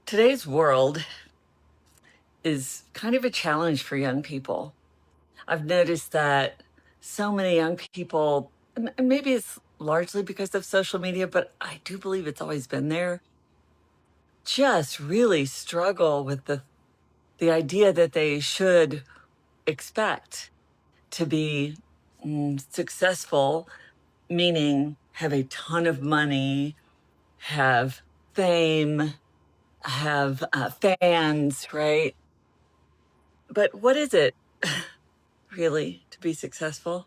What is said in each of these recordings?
Today's world is kind of a challenge for young people. I've noticed that so many young people, and maybe it's largely because of social media, but I do believe it's always been there, just really struggle with the idea that they should expect to be successful, meaning have a ton of money, have fame, have fans, right? But what is it really to be successful?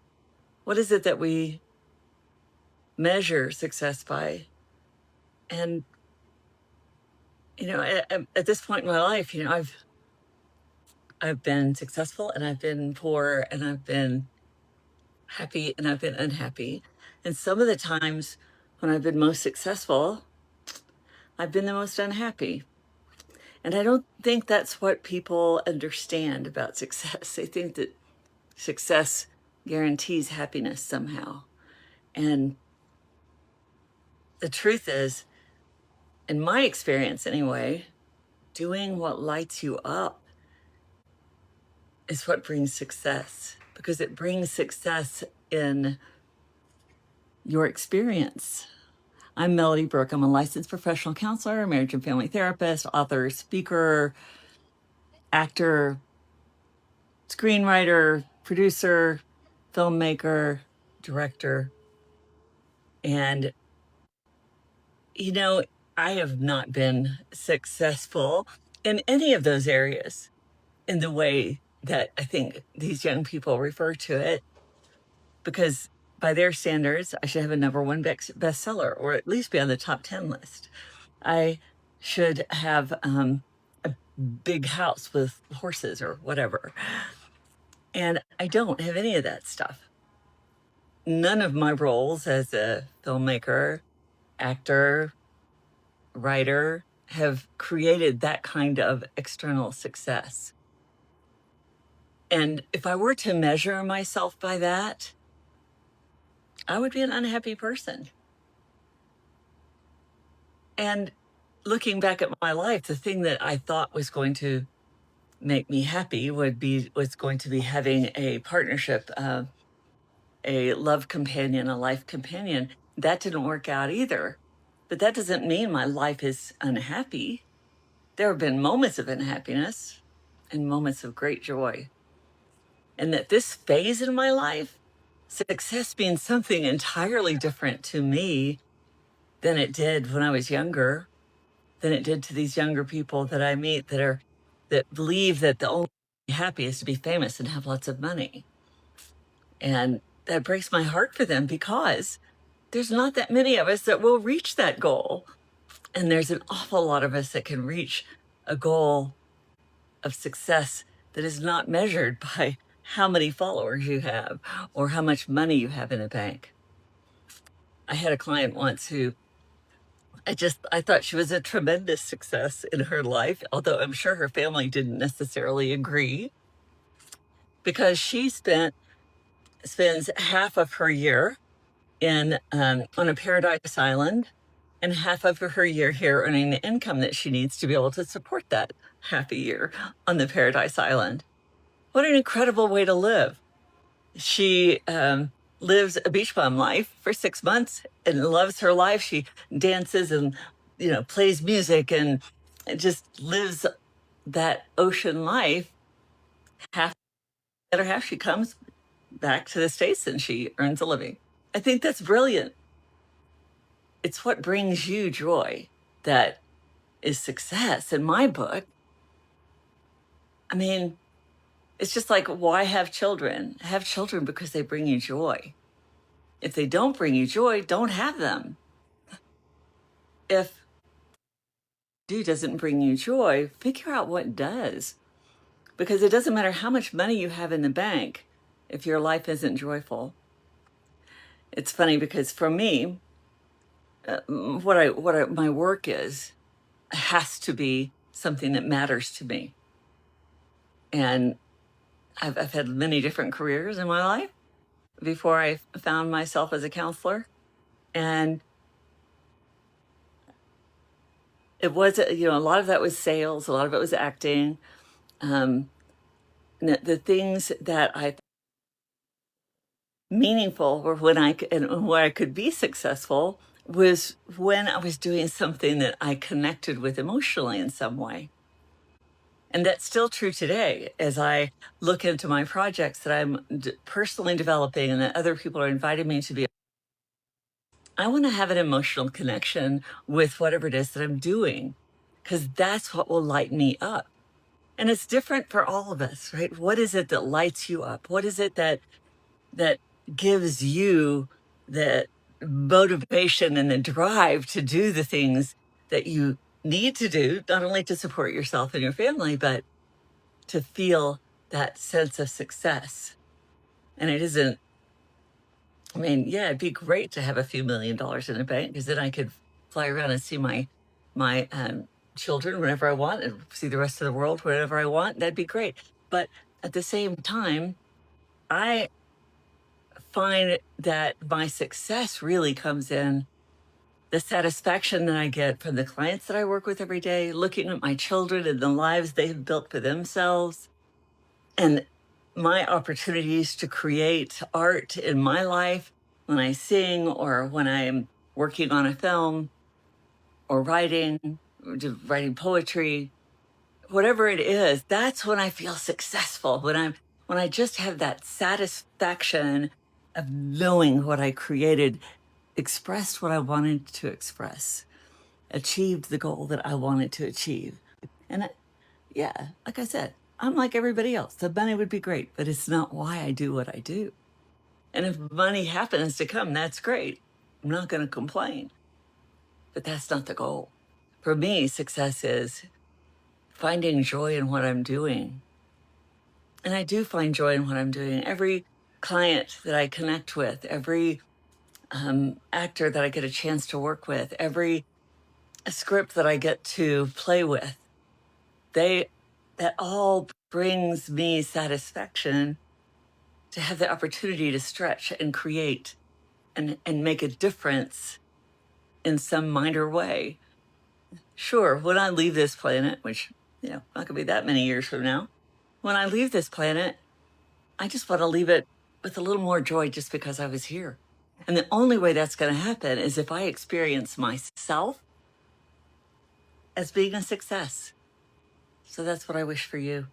What is it that we measure success by? And at this point in my life, I've been successful and I've been poor and I've been happy and I've been unhappy. And some of the times when I've been most successful, I've been the most unhappy. And I don't think that's what people understand about success. They think that success guarantees happiness somehow. And the truth is, in my experience anyway, doing what lights you up is what brings success, because it brings success in your experience. I'm Melody Brooke. I'm a licensed professional counselor, marriage and family therapist, author, speaker, actor, screenwriter, producer, filmmaker, director. And, I have not been successful in any of those areas in the way that I think these young people refer to it, because by their standards, I should have a number one bestseller, or at least be on the top 10 list. I should have a big house with horses or whatever. And I don't have any of that stuff. None of my roles as a filmmaker, actor, writer have created that kind of external success. And if I were to measure myself by that, I would be an unhappy person. And looking back at my life, the thing that I thought was going to make me happy was going to be having a partnership, a love companion, a life companion. That didn't work out either. But that doesn't mean my life is unhappy. There have been moments of unhappiness and moments of great joy. And that this phase in my life, success means something entirely different to me than it did when I was younger, than it did to these younger people that I meet that believe that the only way to be happy is to be famous and have lots of money. And that breaks my heart for them, because there's not that many of us that will reach that goal. And there's an awful lot of us that can reach a goal of success that is not measured by how many followers you have or how much money you have in a bank. I had a client once who I thought she was a tremendous success in her life, although I'm sure her family didn't necessarily agree, because she spends half of her year on a paradise island and half of her year here earning the income that she needs to be able to support that half a year on the paradise island. What an incredible way to live. She lives a beach bum life for 6 months and loves her life. She dances and, plays music and just lives that ocean life. The other half, she comes back to the States and she earns a living. I think that's brilliant. It's what brings you joy that is success in my book. I mean, it's just like, why have children? Have children because they bring you joy. If they don't bring you joy, don't have them. If doesn't bring you joy, figure out what does. Because it doesn't matter how much money you have in the bank if your life isn't joyful. It's funny because for me, my work has to be something that matters to me. And I've had many different careers in my life before I found myself as a counselor. And it was, a lot of that was sales, a lot of it was acting. Um, the things that I meaningful or and where I could be successful was when I was doing something that I connected with emotionally in some way. And that's still true today as I look into my projects that I'm personally developing and that other people are inviting me to be. I want to have an emotional connection with whatever it is that I'm doing, because that's what will light me up. And it's different for all of us, right? What is it that lights you up? What is it that gives you the motivation and the drive to do the things that you need to do, not only to support yourself and your family, but to feel that sense of success? And it isn't, I mean, yeah, it'd be great to have a few $1,000,000 in the bank, because then I could fly around and see my children whenever I want and see the rest of the world whenever I want. That'd be great. But at the same time, I find that my success really comes in the satisfaction that I get from the clients that I work with every day, looking at my children and the lives they've built for themselves, and my opportunities to create art in my life when I sing or when I'm working on a film or writing poetry, whatever it is. That's when I feel successful, when I just have that satisfaction of knowing what I created expressed what I wanted to express, achieved the goal that I wanted to achieve. And yeah, like I said, I'm like everybody else. The money would be great, but it's not why I do what I do. And if money happens to come, that's great. I'm not going to complain, but that's not the goal. For me, success is finding joy in what I'm doing. And I do find joy in what I'm doing. Every client that I connect with, every actor that I get a chance to work with, every script that I get to play with, that all brings me satisfaction to have the opportunity to stretch and create and make a difference in some minor way. Sure, when I leave this planet, which, not going to be that many years from now, when I leave this planet, I just want to leave it with a little more joy just because I was here. And the only way that's going to happen is if I experience myself as being a success. So that's what I wish for you.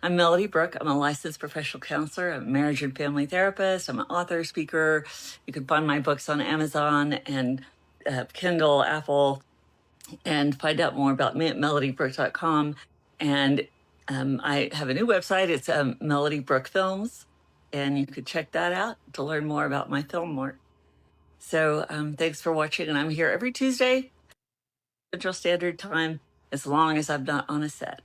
I'm Melody Brooke. I'm a licensed professional counselor, a marriage and family therapist. I'm an author, speaker. You can find my books on Amazon and Kindle, Apple, and find out more about me at melodybrooke.com. And I have a new website. It's Melody Brooke Films, and you could check that out to learn more about my film work. So thanks for watching, and I'm here every Tuesday, Central Standard Time, as long as I'm not on a set.